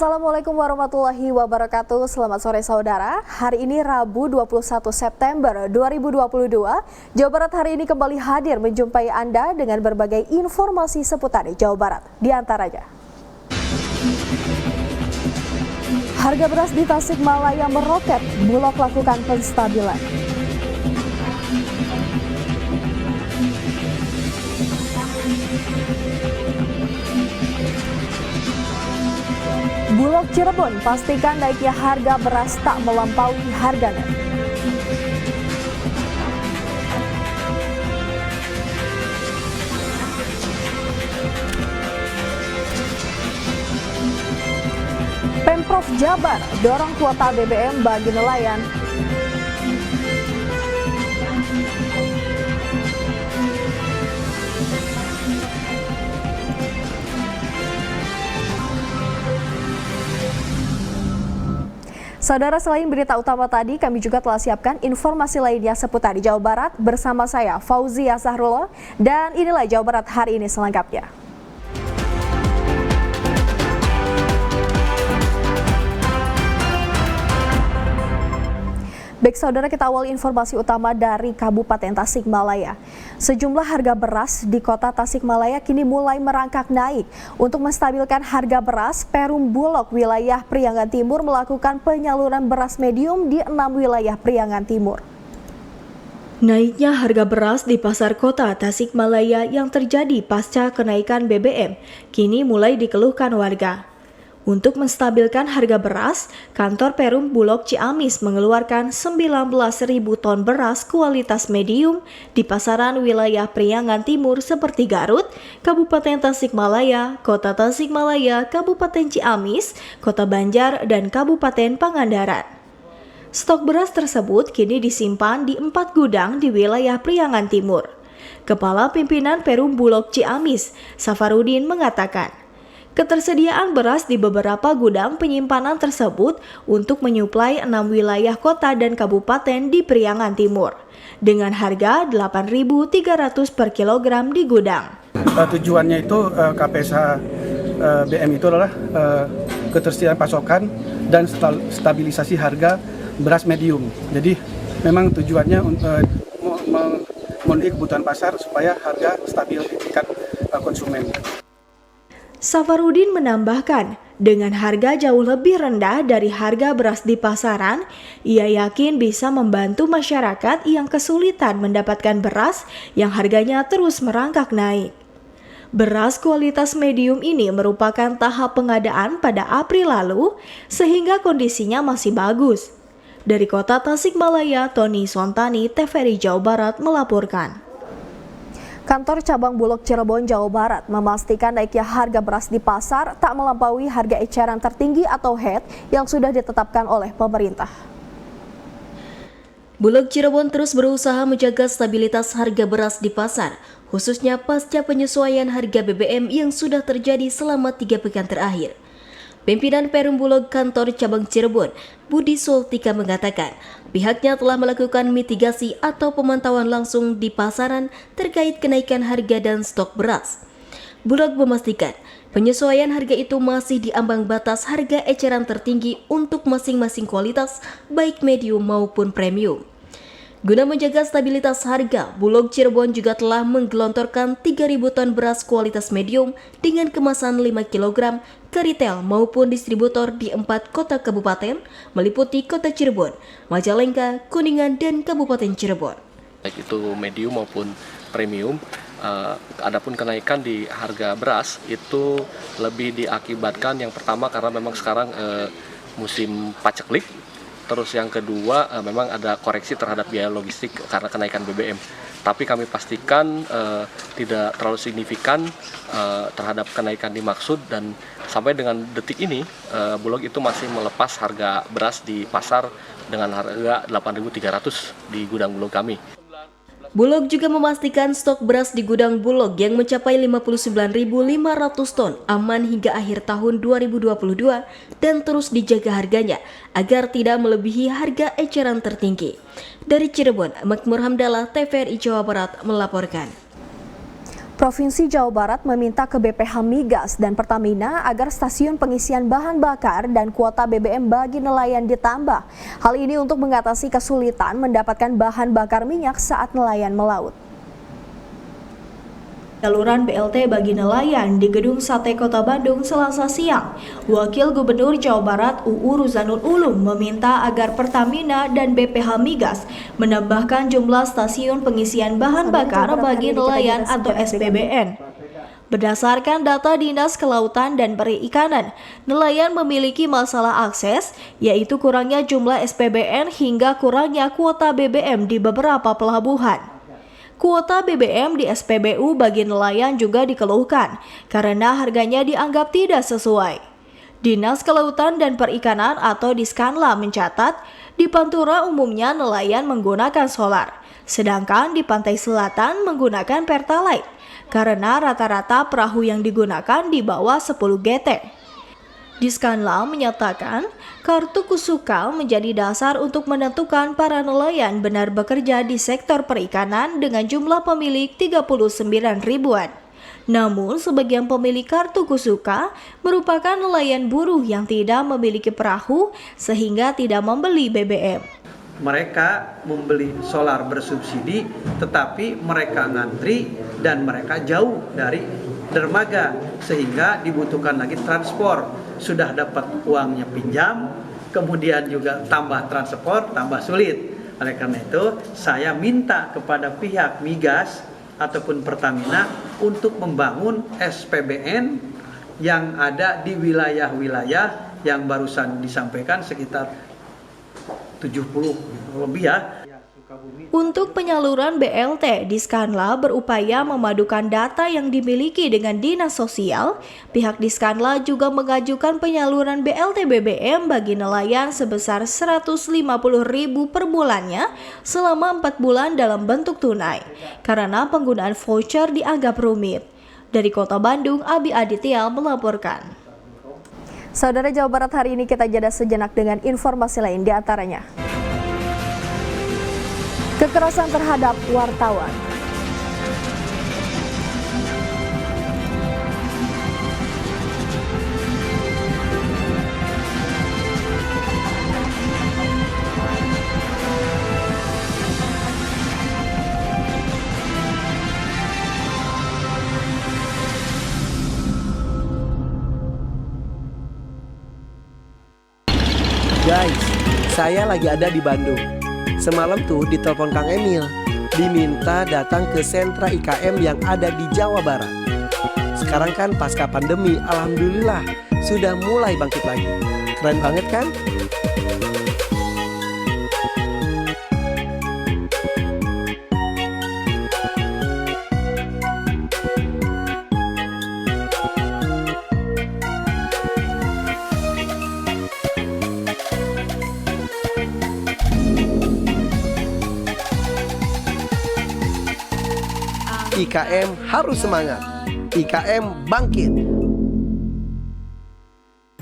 Assalamualaikum warahmatullahi wabarakatuh. Selamat sore saudara. Hari ini Rabu 21 September 2022. Jawa Barat hari ini kembali hadir menjumpai Anda dengan berbagai informasi seputar Jawa Barat. Di antaranya, harga beras di Tasikmalaya meroket, Bulog lakukan penstabilan. Bulog Cirebon pastikan naiknya harga beras tak melampaui harga net. Pemprov Jabar dorong kuota BBM bagi nelayan. Saudara, selain berita utama tadi, kami juga telah siapkan informasi lainnya seputar Jawa Barat bersama saya, Fauzia Zahrullah, dan inilah Jawa Barat hari ini selengkapnya. Baik saudara, kita awali informasi utama dari Kabupaten Tasikmalaya. Sejumlah harga beras di kota Tasikmalaya kini mulai merangkak naik. Untuk menstabilkan harga beras, Perum Bulog wilayah Priangan Timur melakukan penyaluran beras medium di 6 wilayah Priangan Timur. Naiknya harga beras di pasar kota Tasikmalaya yang terjadi pasca kenaikan BBM kini mulai dikeluhkan warga. Untuk menstabilkan harga beras, kantor Perum Bulog Ciamis mengeluarkan 19.000 ton beras kualitas medium di pasaran wilayah Priangan Timur seperti Garut, Kabupaten Tasikmalaya, Kota Tasikmalaya, Kabupaten Ciamis, Kota Banjar, dan Kabupaten Pangandaran. Stok beras tersebut kini disimpan di 4 gudang di wilayah Priangan Timur. Kepala Pimpinan Perum Bulog Ciamis, Safarudin, mengatakan, ketersediaan beras di beberapa gudang penyimpanan tersebut untuk menyuplai 6 wilayah kota dan kabupaten di Priangan Timur dengan harga 8.300 per kilogram di gudang. Tujuannya itu KPSH BM itu adalah ketersediaan pasokan dan stabilisasi harga beras medium. Jadi memang tujuannya memenuhi kebutuhan pasar supaya harga stabil di tingkat konsumen. Safarudin menambahkan, dengan harga jauh lebih rendah dari harga beras di pasaran, ia yakin bisa membantu masyarakat yang kesulitan mendapatkan beras yang harganya terus merangkak naik. Beras kualitas medium ini merupakan tahap pengadaan pada April lalu, sehingga kondisinya masih bagus. Dari kota Tasikmalaya, Tony Sontani, TVRI Jawa Barat melaporkan. Kantor Cabang Bulog Cirebon, Jawa Barat memastikan naiknya harga beras di pasar tak melampaui harga eceran tertinggi atau HET yang sudah ditetapkan oleh pemerintah. Bulog Cirebon terus berusaha menjaga stabilitas harga beras di pasar, khususnya pasca penyesuaian harga BBM yang sudah terjadi selama 3 pekan terakhir. Pimpinan Perum Bulog Kantor Cabang Cirebon, Budi Sultika, mengatakan pihaknya telah melakukan mitigasi atau pemantauan langsung di pasaran terkait kenaikan harga dan stok beras. Bulog memastikan penyesuaian harga itu masih di ambang batas harga eceran tertinggi untuk masing-masing kualitas, baik medium maupun premium. Guna menjaga stabilitas harga, Bulog Cirebon juga telah menggelontorkan 3.000 ton beras kualitas medium dengan kemasan 5 kg ke retail maupun distributor di 4 kota kabupaten, meliputi Kota Cirebon, Majalengka, Kuningan, dan Kabupaten Cirebon. Baik itu medium maupun premium, adapun kenaikan di harga beras itu lebih diakibatkan yang pertama karena memang sekarang musim paceklik. Terus yang kedua memang ada koreksi terhadap biaya logistik karena kenaikan BBM. Tapi kami pastikan tidak terlalu signifikan terhadap kenaikan dimaksud dan sampai dengan detik ini Bulog itu masih melepas harga beras di pasar dengan harga 8.300 di gudang Bulog kami. Bulog juga memastikan stok beras di gudang Bulog yang mencapai 59.500 ton aman hingga akhir tahun 2022 dan terus dijaga harganya agar tidak melebihi harga eceran tertinggi. Dari Cirebon, Makmur Hamdallah, TVRI Jawa Barat melaporkan. Provinsi Jawa Barat meminta ke BPH Migas dan Pertamina agar stasiun pengisian bahan bakar dan kuota BBM bagi nelayan ditambah. Hal ini untuk mengatasi kesulitan mendapatkan bahan bakar minyak saat nelayan melaut. Saluran BLT bagi nelayan di Gedung Sate Kota Bandung Selasa siang. Wakil Gubernur Jawa Barat UU Ruzanul Ulum meminta agar Pertamina dan BPH Migas menambahkan jumlah stasiun pengisian bahan bakar bagi nelayan atau SPBN. Berdasarkan data Dinas Kelautan dan Perikanan, nelayan memiliki masalah akses, yaitu kurangnya jumlah SPBN hingga kurangnya kuota BBM di beberapa pelabuhan. Kuota BBM di SPBU bagi nelayan juga dikeluhkan karena harganya dianggap tidak sesuai. Dinas Kelautan dan Perikanan atau Diskanla mencatat, di Pantura umumnya nelayan menggunakan solar, sedangkan di pantai selatan menggunakan Pertalite karena rata-rata perahu yang digunakan di bawah 10 GT. Diskanla menyatakan, kartu Kusuka menjadi dasar untuk menentukan para nelayan benar bekerja di sektor perikanan dengan jumlah pemilik 39 ribuan. Namun, sebagian pemilik kartu Kusuka merupakan nelayan buruh yang tidak memiliki perahu sehingga tidak membeli BBM. Mereka membeli solar bersubsidi, tetapi mereka ngantri dan mereka jauh dari dermaga sehingga dibutuhkan lagi transport. Sudah dapat uangnya pinjam, kemudian juga tambah transport, tambah sulit. Oleh karena itu, saya minta kepada pihak Migas ataupun Pertamina untuk membangun SPBN yang ada di wilayah-wilayah yang barusan disampaikan sekitar 70 lebih ya. Untuk penyaluran BLT, Diskanla berupaya memadukan data yang dimiliki dengan Dinas Sosial. Pihak Diskanla juga mengajukan penyaluran BLT BBM bagi nelayan sebesar Rp150.000 per bulannya selama 4 bulan dalam bentuk tunai, karena penggunaan voucher dianggap rumit. Dari Kota Bandung, Abi Aditya melaporkan. Saudara Jawa Barat, hari ini kita jeda sejenak dengan informasi lain, di antaranya kekerasan terhadap wartawan. Guys, saya lagi ada di Bandung. Semalam tuh ditelepon Kang Emil, diminta datang ke sentra IKM yang ada di Jawa Barat. Sekarang kan pasca pandemi, alhamdulillah sudah mulai bangkit lagi. Keren banget kan? IKM harus semangat. IKM bangkit.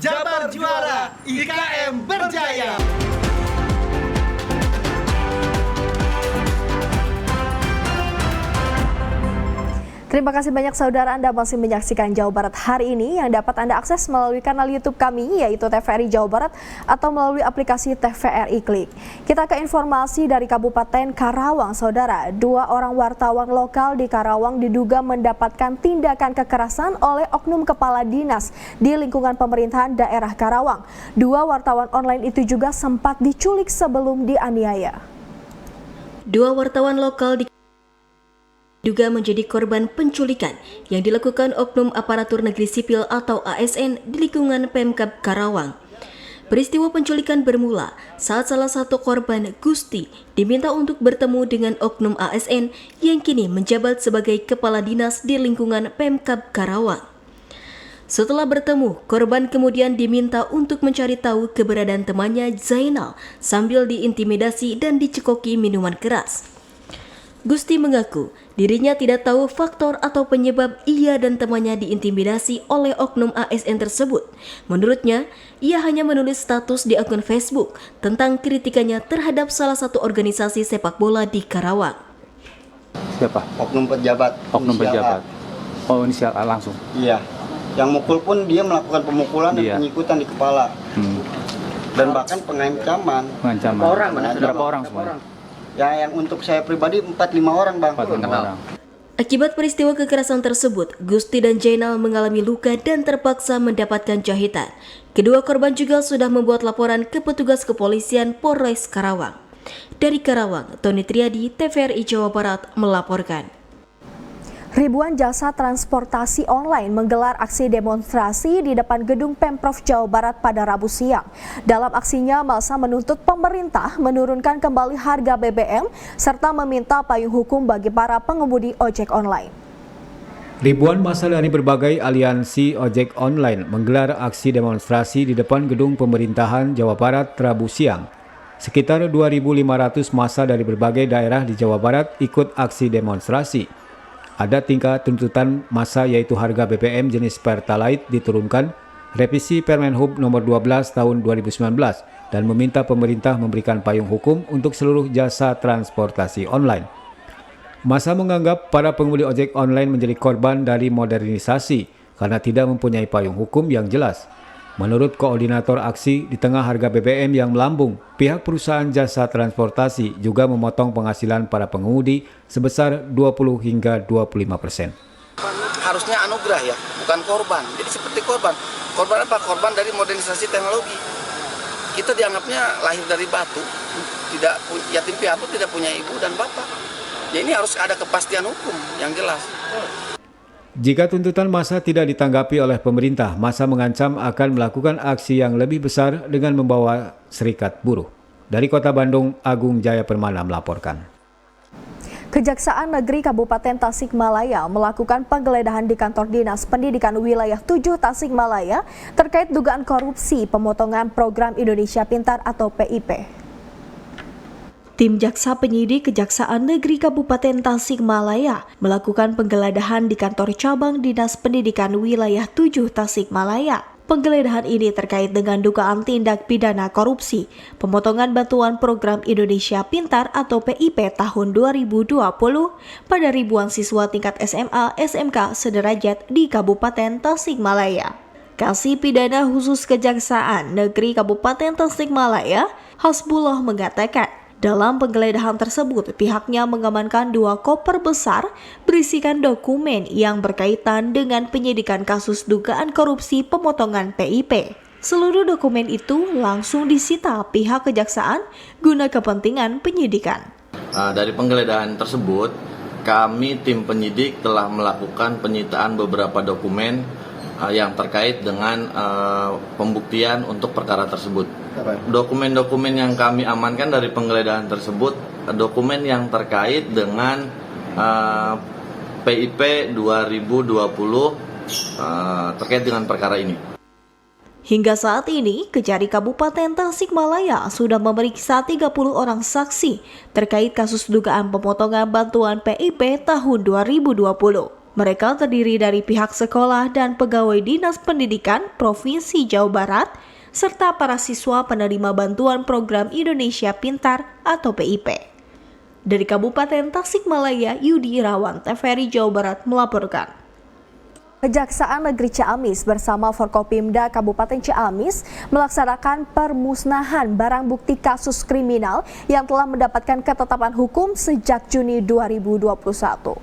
Jabar juara, IKM berjaya. Terima kasih banyak saudara, Anda masih menyaksikan Jawa Barat hari ini yang dapat Anda akses melalui kanal YouTube kami yaitu TVRI Jawa Barat atau melalui aplikasi TVRI Klik. Kita ke informasi dari Kabupaten Karawang, saudara. 2 orang wartawan lokal di Karawang diduga mendapatkan tindakan kekerasan oleh oknum kepala dinas di lingkungan pemerintahan daerah Karawang. 2 wartawan online itu juga sempat diculik sebelum dianiaya. 2 wartawan lokal diduga menjadi korban penculikan yang dilakukan oknum aparatur negeri sipil atau ASN di lingkungan Pemkab Karawang. Peristiwa penculikan bermula saat salah satu korban, Gusti, diminta untuk bertemu dengan oknum ASN yang kini menjabat sebagai kepala dinas di lingkungan Pemkab Karawang. Setelah bertemu, korban kemudian diminta untuk mencari tahu keberadaan temannya Zainal sambil diintimidasi dan dicekoki minuman keras. Gusti mengaku dirinya tidak tahu faktor atau penyebab ia dan temannya diintimidasi oleh oknum ASN tersebut. Menurutnya, ia hanya menulis status di akun Facebook tentang kritikannya terhadap salah satu organisasi sepak bola di Karawang. Siapa? Oknum pejabat. Oknum pejabat. Oh, inisial A langsung? Iya. Yang mukul pun dia melakukan pemukulan dan penyikutan di kepala. Dan bahkan pengancaman. Berapa orang semuanya? Ya, yang untuk saya pribadi 4-5 orang, Bang. 4-5 orang. Akibat peristiwa kekerasan tersebut, Gusti dan Jainal mengalami luka dan terpaksa mendapatkan jahitan. Kedua korban juga sudah membuat laporan ke petugas kepolisian Polres Karawang. Dari Karawang, Tony Triadi, TVRI Jawa Barat melaporkan. Ribuan jasa transportasi online menggelar aksi demonstrasi di depan gedung Pemprov Jawa Barat pada Rabu siang. Dalam aksinya, massa menuntut pemerintah menurunkan kembali harga BBM serta meminta payung hukum bagi para pengemudi ojek online. Ribuan massa dari berbagai aliansi ojek online menggelar aksi demonstrasi di depan gedung pemerintahan Jawa Barat Rabu siang. Sekitar 2.500 massa dari berbagai daerah di Jawa Barat ikut aksi demonstrasi. Ada tingkat tuntutan massa yaitu harga BBM jenis Pertalite diturunkan, revisi Permen Hub nomor 12 tahun 2019 dan meminta pemerintah memberikan payung hukum untuk seluruh jasa transportasi online. Massa menganggap para pengemudi ojek online menjadi korban dari modernisasi karena tidak mempunyai payung hukum yang jelas. Menurut koordinator aksi, di tengah harga BBM yang melambung, pihak perusahaan jasa transportasi juga memotong penghasilan para pengemudi sebesar 20 hingga 25%. Harusnya anugerah ya, bukan korban. Jadi seperti korban. Korban apa? Korban dari modernisasi teknologi. Kita dianggapnya lahir dari batu, yatim piatu tidak punya ibu dan bapak. Ya ini harus ada kepastian hukum yang jelas. Jika tuntutan massa tidak ditanggapi oleh pemerintah, massa mengancam akan melakukan aksi yang lebih besar dengan membawa serikat buruh. Dari Kota Bandung, Agung Jaya Permana melaporkan. Kejaksaan Negeri Kabupaten Tasikmalaya melakukan penggeledahan di kantor Dinas Pendidikan Wilayah 7 Tasikmalaya terkait dugaan korupsi pemotongan program Indonesia Pintar atau PIP. Tim Jaksa Penyidik Kejaksaan Negeri Kabupaten Tasikmalaya melakukan penggeledahan di kantor cabang Dinas Pendidikan Wilayah 7 Tasikmalaya. Penggeledahan ini terkait dengan dugaan tindak pidana korupsi, pemotongan bantuan program Indonesia Pintar atau PIP tahun 2020 pada ribuan siswa tingkat SMA, SMK sederajat di Kabupaten Tasikmalaya. Kasih Pidana Khusus Kejaksaan Negeri Kabupaten Tasikmalaya, Hasbullah mengatakan, dalam penggeledahan tersebut, pihaknya mengamankan 2 koper besar berisikan dokumen yang berkaitan dengan penyidikan kasus dugaan korupsi pemotongan PIP. Seluruh dokumen itu langsung disita pihak kejaksaan guna kepentingan penyidikan. Dari penggeledahan tersebut, kami tim penyidik telah melakukan penyitaan beberapa dokumen yang terkait dengan pembuktian untuk perkara tersebut. Dokumen-dokumen yang kami amankan dari penggeledahan tersebut, dokumen yang terkait dengan PIP 2020 terkait dengan perkara ini. Hingga saat ini, Kejari Kabupaten Tasikmalaya sudah memeriksa 30 orang saksi terkait kasus dugaan pemotongan bantuan PIP tahun 2020. Mereka terdiri dari pihak sekolah dan pegawai Dinas Pendidikan Provinsi Jawa Barat, serta para siswa penerima bantuan program Indonesia Pintar atau PIP. Dari Kabupaten Tasikmalaya, Yudi Irawan, TVRI Jawa Barat melaporkan. Kejaksaan Negeri Ciamis bersama Forkopimda Kabupaten Ciamis melaksanakan permusnahan barang bukti kasus kriminal yang telah mendapatkan ketetapan hukum sejak Juni 2021.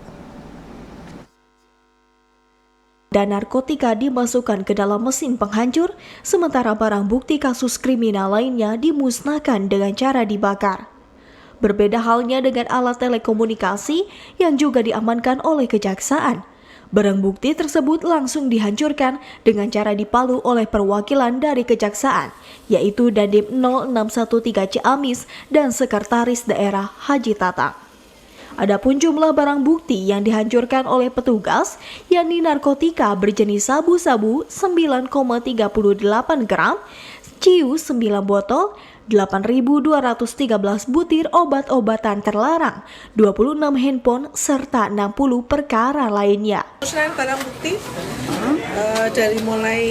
Dan narkotika dimasukkan ke dalam mesin penghancur, sementara barang bukti kasus kriminal lainnya dimusnahkan dengan cara dibakar. Berbeda halnya dengan alat telekomunikasi yang juga diamankan oleh kejaksaan. Barang bukti tersebut langsung dihancurkan dengan cara dipalu oleh perwakilan dari kejaksaan, yaitu Dandim 0613 Ciamis dan Sekretaris Daerah Haji Tatang. Adapun jumlah barang bukti yang dihancurkan oleh petugas, yakni narkotika berjenis sabu-sabu 9,38 gram, ciu 9 botol, 8.213 butir obat-obatan terlarang, 26 handphone, serta 60 perkara lainnya. Musnahan barang bukti dari mulai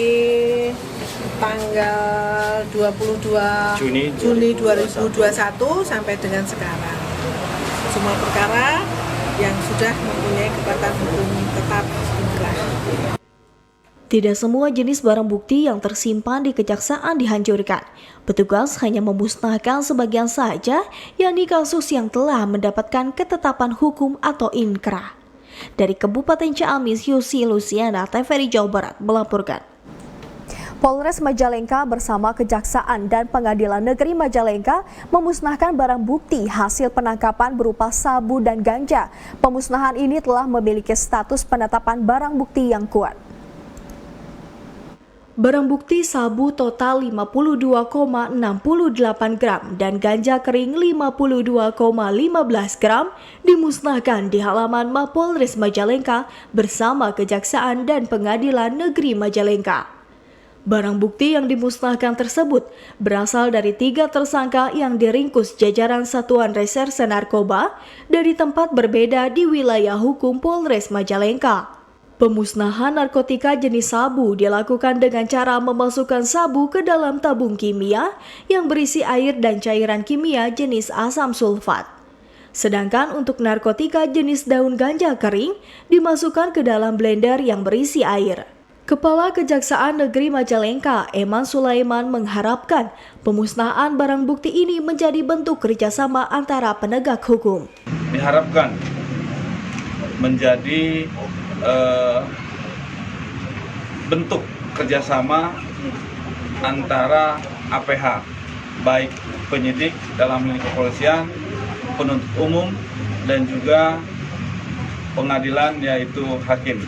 tanggal 22 Juni 2021 sampai dengan sekarang. Semua perkara yang sudah mempunyai kekuatan hukum tetap inkrah. Tidak semua jenis barang bukti yang tersimpan di kejaksaan dihancurkan. Petugas hanya memusnahkan sebagian saja, yakni kasus yang telah mendapatkan ketetapan hukum atau inkrah. Dari Kabupaten Ciamis, Yusi Luciana, TVRI Jawa Barat melaporkan. Polres Majalengka bersama Kejaksaan dan Pengadilan Negeri Majalengka memusnahkan barang bukti hasil penangkapan berupa sabu dan ganja. Pemusnahan ini telah memiliki status penetapan barang bukti yang kuat. Barang bukti sabu total 52,68 gram dan ganja kering 52,15 gram dimusnahkan di halaman Mapolres Majalengka bersama Kejaksaan dan Pengadilan Negeri Majalengka. Barang bukti yang dimusnahkan tersebut berasal dari 3 tersangka yang diringkus jajaran Satuan Reserse Narkoba dari tempat berbeda di wilayah hukum Polres Majalengka. Pemusnahan narkotika jenis sabu dilakukan dengan cara memasukkan sabu ke dalam tabung kimia yang berisi air dan cairan kimia jenis asam sulfat. Sedangkan untuk narkotika jenis daun ganja kering dimasukkan ke dalam blender yang berisi air. Kepala Kejaksaan Negeri Majalengka, Eman Sulaiman mengharapkan pemusnahan barang bukti ini menjadi bentuk kerjasama antara penegak hukum. Diharapkan menjadi bentuk kerjasama antara APH, baik penyidik dalam hal kepolisian, penuntut umum, dan juga pengadilan yaitu hakim.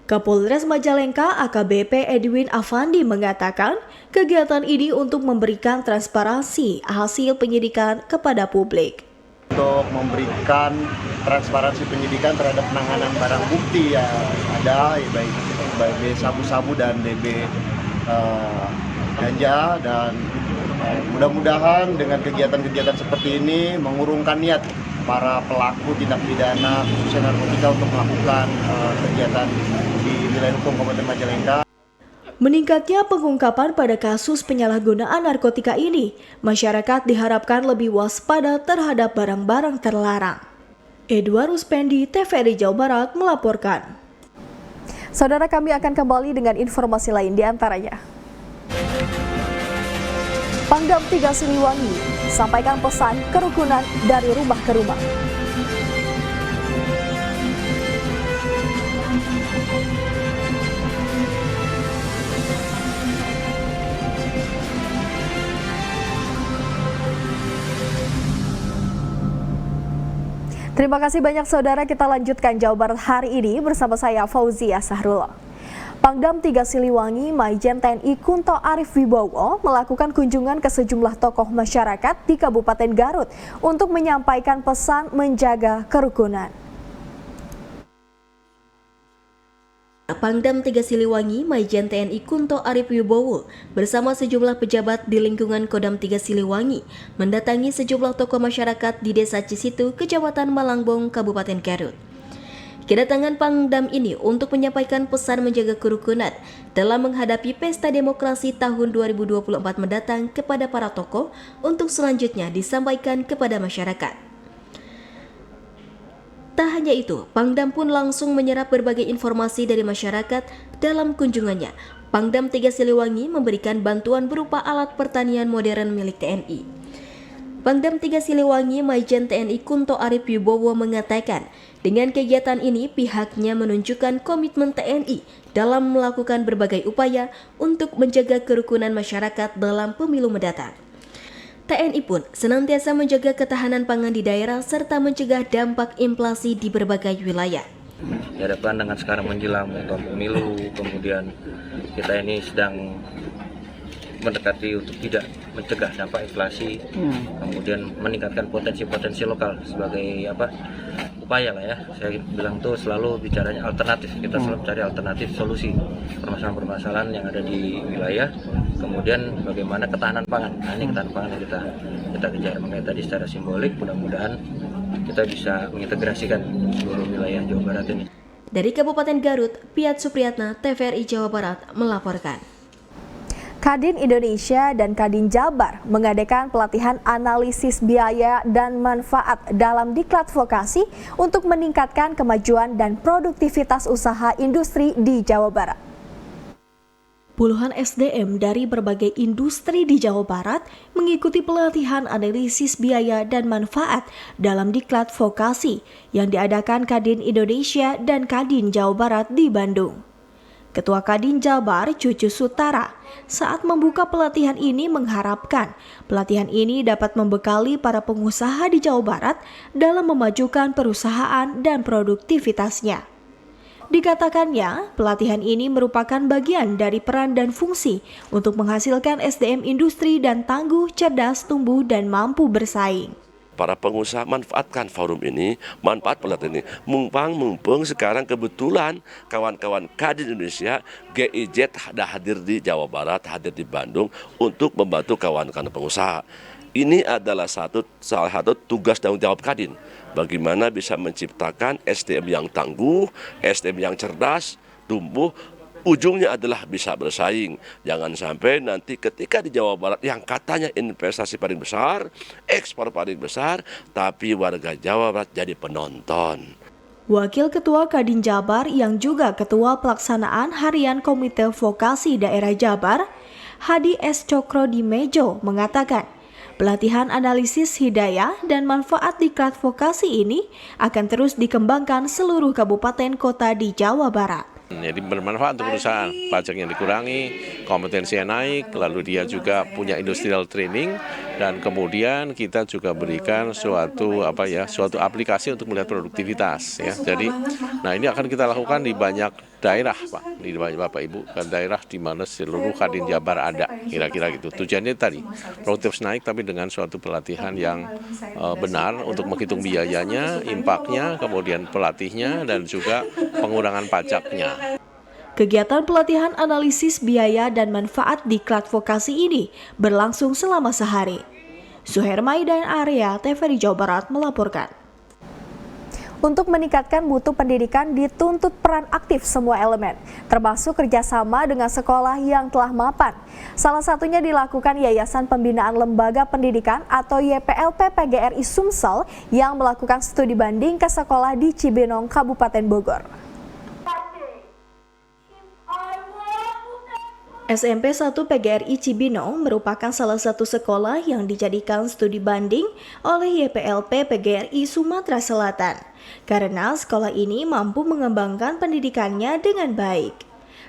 Kapolres Majalengka AKBP Edwin Afandi mengatakan kegiatan ini untuk memberikan transparansi hasil penyidikan kepada publik. Untuk memberikan transparansi penyidikan terhadap penanganan barang bukti yang ada, baik DB sabu-sabu dan DB ganja, dan mudah-mudahan dengan kegiatan-kegiatan seperti ini mengurungkan niat para pelaku tindak pidana khususnya narkotika untuk melakukan kegiatan di wilayah hukum Kabupaten Majalengka. Meningkatnya pengungkapan pada kasus penyalahgunaan narkotika ini, masyarakat diharapkan lebih waspada terhadap barang-barang terlarang. Edward Ruspendi, TVRI Jawa Barat melaporkan. Saudara, kami akan kembali dengan informasi lain di antaranya. Pangdam 3 Siliwangi sampaikan pesan kerukunan dari rumah ke rumah. Terima kasih banyak saudara, kita lanjutkan Jawa Barat hari ini bersama saya Fauzia Sahrullah. Pangdam 3 Siliwangi Maijen TNI Kunto Arif Wibowo melakukan kunjungan ke sejumlah tokoh masyarakat di Kabupaten Garut untuk menyampaikan pesan menjaga kerukunan. Pangdam 3 Siliwangi Maijen TNI Kunto Arif Wibowo bersama sejumlah pejabat di lingkungan Kodam 3 Siliwangi mendatangi sejumlah tokoh masyarakat di Desa Cisitu, Kecamatan Malangbong, Kabupaten Garut. Kedatangan Pangdam ini untuk menyampaikan pesan menjaga kerukunan dalam menghadapi pesta demokrasi tahun 2024 mendatang kepada para tokoh untuk selanjutnya disampaikan kepada masyarakat. Tak hanya itu, Pangdam pun langsung menyerap berbagai informasi dari masyarakat dalam kunjungannya. Pangdam 3 Siliwangi memberikan bantuan berupa alat pertanian modern milik TNI. Pangdam 3 Siliwangi Maijen TNI Kunto Arif Wibowo mengatakan, dengan kegiatan ini pihaknya menunjukkan komitmen TNI dalam melakukan berbagai upaya untuk menjaga kerukunan masyarakat dalam pemilu mendatang. TNI pun senantiasa menjaga ketahanan pangan di daerah serta mencegah dampak inflasi di berbagai wilayah. Dihadapkan dengan sekarang menjelang pemilu, kemudian kita ini sedang mendekati untuk tidak mencegah dampak inflasi, kemudian meningkatkan potensi-potensi lokal sebagai upaya lah ya. Saya bilang tuh selalu bicaranya alternatif, kita selalu cari alternatif solusi permasalahan-permasalahan yang ada di wilayah, kemudian bagaimana ketahanan pangan. Nah, ini ketahanan pangan yang kita kejar. Makanya tadi secara simbolik mudah-mudahan kita bisa mengintegrasikan seluruh wilayah Jawa Barat ini. Dari Kabupaten Garut, Piat Supriyatna, TVRI Jawa Barat melaporkan. Kadin Indonesia dan Kadin Jabar mengadakan pelatihan analisis biaya dan manfaat dalam diklat vokasi untuk meningkatkan kemajuan dan produktivitas usaha industri di Jawa Barat. Puluhan SDM dari berbagai industri di Jawa Barat mengikuti pelatihan analisis biaya dan manfaat dalam diklat vokasi yang diadakan Kadin Indonesia dan Kadin Jawa Barat di Bandung. Ketua Kadin Jabar, Cucu Sutara, saat membuka pelatihan ini mengharapkan pelatihan ini dapat membekali para pengusaha di Jawa Barat dalam memajukan perusahaan dan produktivitasnya. Dikatakannya, pelatihan ini merupakan bagian dari peran dan fungsi untuk menghasilkan SDM industri dan tangguh, cerdas, tumbuh, dan mampu bersaing. Para pengusaha manfaatkan forum ini, manfaat pelatihan ini. Mumpung sekarang kebetulan kawan-kawan Kadin Indonesia, GIZ ada hadir di Jawa Barat, hadir di Bandung untuk membantu kawan-kawan pengusaha. Ini adalah salah satu tugas tanggung jawab Kadin. Bagaimana bisa menciptakan SDM yang tangguh, SDM yang cerdas, tumbuh, ujungnya adalah bisa bersaing. Jangan sampai nanti ketika di Jawa Barat yang katanya investasi paling besar, ekspor paling besar, tapi warga Jawa Barat jadi penonton. Wakil Ketua Kadin Jabar yang juga Ketua Pelaksanaan Harian Komite Vokasi Daerah Jabar, Hadi S. Cokro-Dimejo mengatakan, pelatihan analisis hidayah dan manfaat diklat vokasi ini akan terus dikembangkan seluruh kabupaten kota di Jawa Barat. Jadi bermanfaat untuk perusahaan, pajaknya dikurangi, kompetensinya naik, lalu dia juga punya industrial training, dan kemudian kita juga berikan suatu aplikasi untuk melihat produktivitas. Ya. Jadi, nah ini akan kita lakukan di banyak daerah, Pak, di banyak Bapak Ibu, kan daerah di mana seluruh Kadin Jabar ada, kira-kira gitu. Tujuannya tadi produktivitas naik, tapi dengan suatu pelatihan yang benar untuk menghitung biayanya, impaknya, kemudian pelatihnya, dan juga pengurangan pajaknya. Kegiatan pelatihan analisis biaya dan manfaat diklat vokasi ini berlangsung selama sehari. Suhermai dan Arya, TVRI Jawa Barat melaporkan. Untuk meningkatkan mutu pendidikan dituntut peran aktif semua elemen, termasuk kerjasama dengan sekolah yang telah mapan. Salah satunya dilakukan Yayasan Pembinaan Lembaga Pendidikan atau YPLP PGRI Sumsel yang melakukan studi banding ke sekolah di Cibinong, Kabupaten Bogor. SMP 1 PGRI Cibinong merupakan salah satu sekolah yang dijadikan studi banding oleh YPLP PGRI Sumatera Selatan karena sekolah ini mampu mengembangkan pendidikannya dengan baik.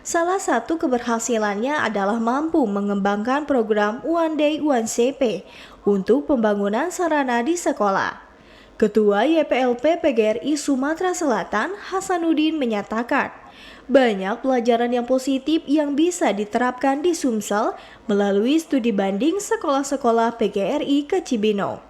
Salah satu keberhasilannya adalah mampu mengembangkan program One Day One CP untuk pembangunan sarana di sekolah. Ketua YPLP PGRI Sumatera Selatan Hasanuddin menyatakan, banyak pelajaran yang positif yang bisa diterapkan di Sumsel melalui studi banding sekolah-sekolah PGRI ke Cibinong.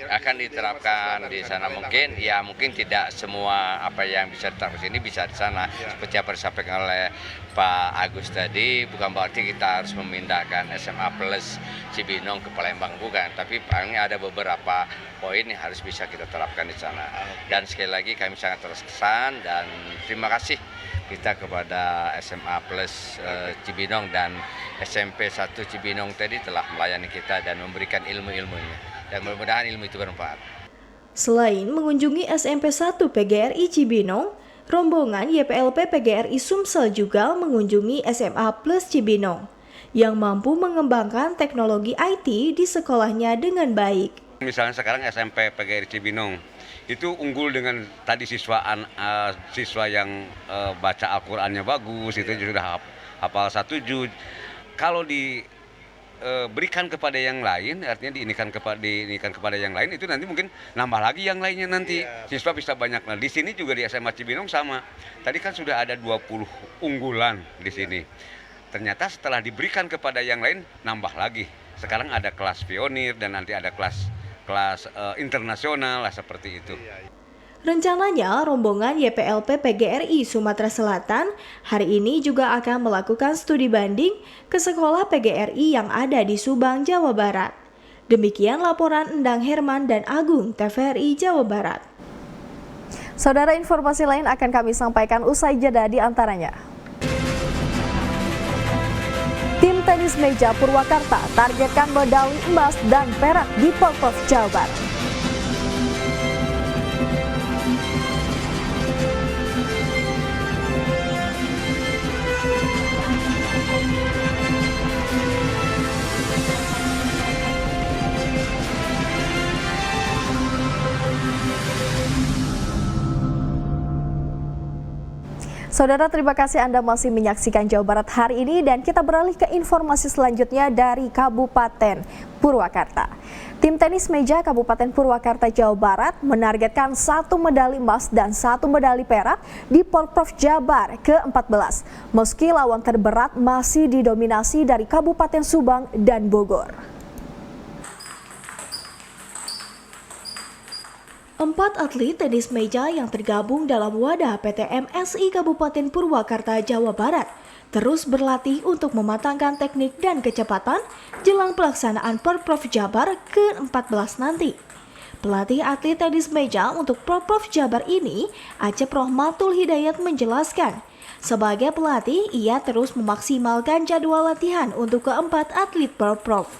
Akan diterapkan di sana mungkin tidak semua apa yang bisa diterapkan di sini bisa di sana. Seperti apa disampaikan oleh Pak Agus tadi, bukan berarti kita harus memindahkan SMA Plus Cibinong ke Palembang, bukan. Tapi paling ada beberapa poin yang harus bisa kita terapkan di sana. Dan sekali lagi kami sangat terkesan dan terima kasih kita kepada SMA Plus Cibinong dan SMP 1 Cibinong tadi telah melayani kita dan memberikan ilmu-ilmunya. Dan mudah-mudahan ilmu itu bermanfaat. Selain mengunjungi SMP 1 PGRI Cibinong, rombongan YPLP PGRI Sumsel juga mengunjungi SMA Plus Cibinong yang mampu mengembangkan teknologi IT di sekolahnya dengan baik. Misalnya sekarang SMP PGRI Cibinong itu unggul dengan tadi siswa yang baca Al-Qur'annya bagus, itu sudah hafal 1 juz. Kalau diberikan kepada yang lain, artinya diinikan kepada yang lain, itu nanti mungkin nambah lagi yang lainnya nanti. Siswa bisa banyak. Nah, di sini juga di SMA Cibinong sama. Tadi kan sudah ada 20 unggulan di sini. Ternyata setelah diberikan kepada yang lain, nambah lagi. Sekarang ada kelas pionir dan nanti ada kelas internasional lah seperti itu. Rencananya rombongan YPLP PGRI Sumatera Selatan hari ini juga akan melakukan studi banding ke sekolah PGRI yang ada di Subang, Jawa Barat. Demikian laporan Endang Herman dan Agung, TVRI Jawa Barat. Saudara, informasi lain akan kami sampaikan usai jeda di antaranya. Tim tenis meja Purwakarta targetkan medali emas dan perak di Porprov Jawa Barat. Saudara, terima kasih Anda masih menyaksikan Jawa Barat hari ini dan kita beralih ke informasi selanjutnya dari Kabupaten Purwakarta. Tim tenis meja Kabupaten Purwakarta, Jawa Barat menargetkan 1 medali emas dan 1 medali perak di Porprov Jabar ke-14. Meski lawan terberat masih didominasi dari Kabupaten Subang dan Bogor. 4 atlet tenis meja yang tergabung dalam wadah PT MSI Kabupaten Purwakarta, Jawa Barat terus berlatih untuk mematangkan teknik dan kecepatan jelang pelaksanaan Porprov Jabar ke-14 nanti. Pelatih atlet tenis meja untuk Porprov Jabar ini, Acep Rohmatul Hidayat menjelaskan, sebagai pelatih ia terus memaksimalkan jadwal latihan untuk keempat atlet Porprov,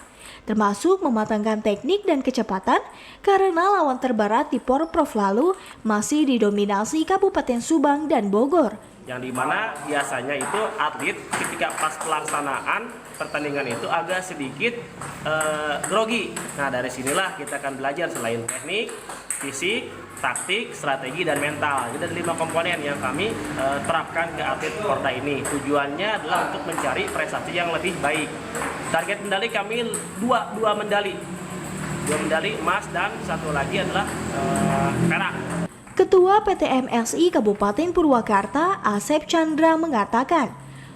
termasuk mematangkan teknik dan kecepatan karena lawan terberat di Porprov lalu masih didominasi Kabupaten Subang dan Bogor. Yang dimana biasanya itu atlet ketika pas pelaksanaan pertandingan itu agak sedikit grogi. Nah, dari sinilah kita akan belajar selain teknik, fisik, taktik, strategi, dan mental. Jadi ada 5 komponen yang kami terapkan ke atlet Porda ini. Tujuannya adalah untuk mencari prestasi yang lebih baik. Target medali kami 2 medali. 2 medali emas dan 1 lagi adalah perak. Ketua PT MSI Kabupaten Purwakarta, Asep Chandra mengatakan,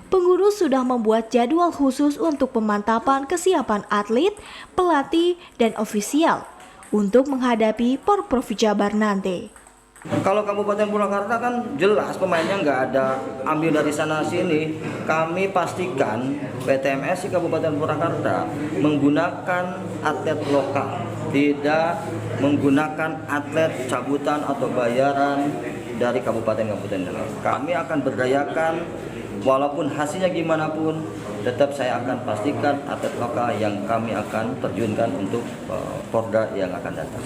pengurus sudah membuat jadwal khusus untuk pemantapan kesiapan atlet, pelatih, dan ofisial untuk menghadapi Porprov Jabar nanti. Kalau Kabupaten Purwakarta kan jelas pemainnya nggak ada ambil dari sana sini. Kami pastikan PT MSI Kabupaten Purwakarta menggunakan atlet lokal, tidak menggunakan atlet cabutan atau bayaran dari kabupaten-kabupaten lain. Kami akan berdayakan walaupun hasilnya gimana pun, tetap saya akan pastikan atlet lokal yang kami akan terjunkan untuk Porda yang akan datang.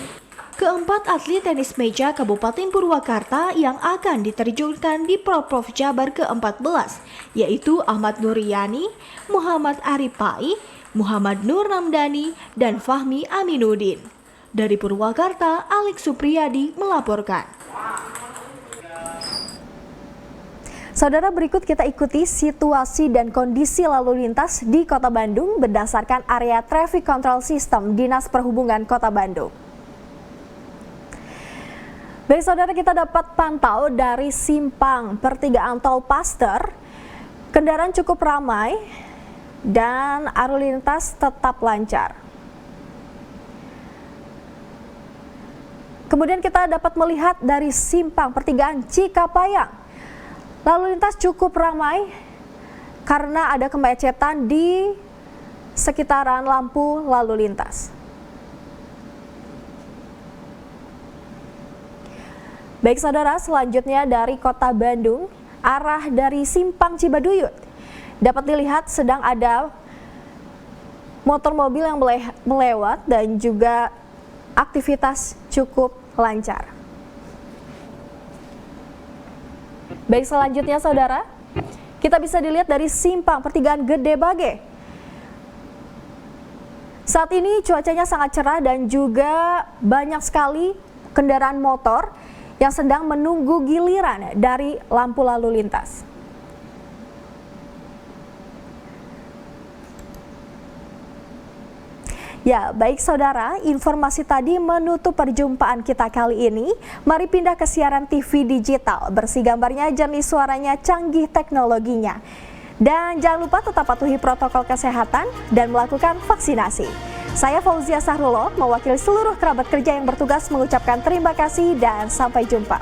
Keempat atlet tenis meja Kabupaten Purwakarta yang akan diterjunkan di Porprov Jabar ke-14 yaitu Ahmad Nuryani, Muhammad Aripai, Muhammad Nur Namdani, dan Fahmi Aminuddin. Dari Purwakarta, Alex Supriyadi melaporkan. Saudara, berikut kita ikuti situasi dan kondisi lalu lintas di Kota Bandung berdasarkan area traffic control system Dinas Perhubungan Kota Bandung. Baik saudara, kita dapat pantau dari simpang pertigaan tol Paster, kendaraan cukup ramai dan arus lintas tetap lancar. Kemudian kita dapat melihat dari simpang pertigaan Cikapayang, lalu lintas cukup ramai karena ada kemacetan di sekitaran lampu lalu lintas. Baik saudara, selanjutnya dari Kota Bandung, arah dari Simpang Cibaduyut. Dapat dilihat sedang ada motor mobil yang melewat dan juga aktivitas cukup lancar. Baik, selanjutnya saudara, kita bisa dilihat dari Simpang Pertigaan Gede Bage. Saat ini cuacanya sangat cerah dan juga banyak sekali kendaraan motor yang sedang menunggu giliran dari lampu lalu lintas. Ya, baik saudara, informasi tadi menutup perjumpaan kita kali ini. Mari pindah ke siaran TV digital, bersih gambarnya, jernih suaranya, canggih teknologinya. Dan jangan lupa tetap patuhi protokol kesehatan dan melakukan vaksinasi. Saya Fauzia Sahrullah, mewakili seluruh kerabat kerja yang bertugas mengucapkan terima kasih dan sampai jumpa.